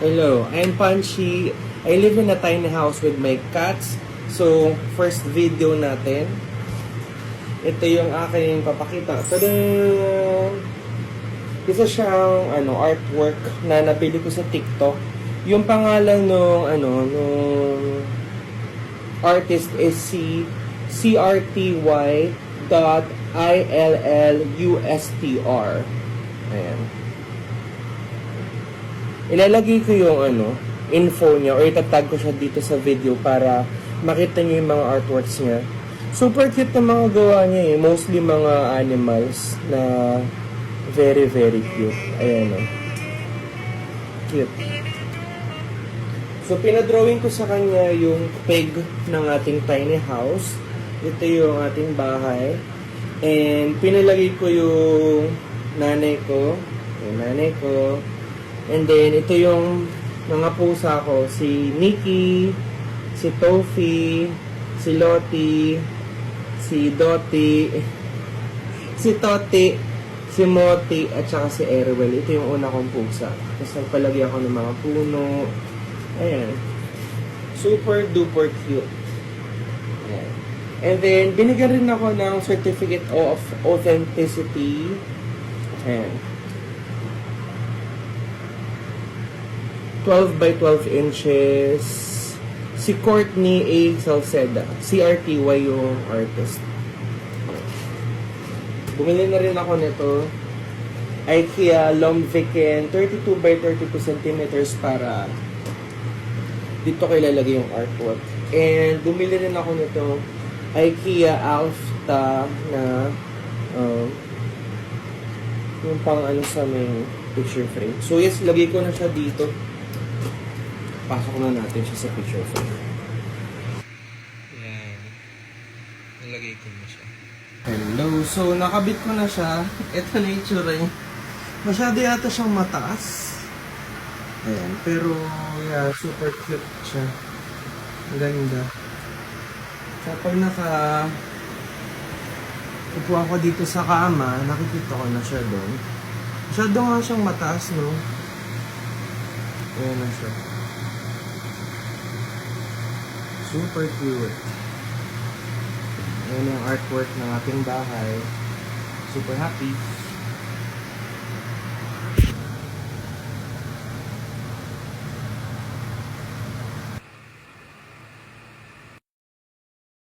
Hello, I'm Panchi. I live in a tiny house with my cats. So, first video natin. Ito yung aking papakita. Tada! Isa siyang artwork na nabili ko sa TikTok. Yung pangalan nung artist is si CRTY.ILLUSTR. Ayan. Ilalagay ko yung info niya or itatag ko siya dito sa video para makita niyo yung mga artworks niya. Super cute na mga gawa niya eh. Mostly mga animals na very very cute. Ayan o. Cute. So pinadrawing ko sa kanya yung peg ng ating tiny house. Ito yung ating bahay. And pinalagay ko yung nanay ko. Yung nanay ko. And then, ito yung mga pusa ko. Si Nikki, si Tofi, si Loti, si Doti, si Toti, si Moti, at saka si Erwel. Ito yung una kong pusa. Tapos nagpalagay ako ng mga puno. Ayan. Super duper cute. Ayan. And then, binigyan rin ako ng certificate of authenticity. Ayan. 12 by 12 inches. Si Courtney A. Salceda. CRTY yung artist. Bumili na rin ako nito. IKEA Lomviken 32 by 32 centimeters para dito ko ilalagay yung artwork. And bumili rin ako nito IKEA Alfta na yung pang sa may picture frame. So yes, lagay ko na siya dito. Pasok na natin siya sa picture frame. Yan. Nilagay ko na siya. Hello. So, nakabit ko na siya. Ito na yung tsura niya. Masyado yata siyang mataas. Ayan. Pero, yeah, super cute siya. Ang ganda. So, pag upo ako dito sa kama, nakikita ko na siya doon. Masyado nga siyang mataas, no? Ayan na siya. Super cute. Ayan yung artwork ng ating bahay. Super happy.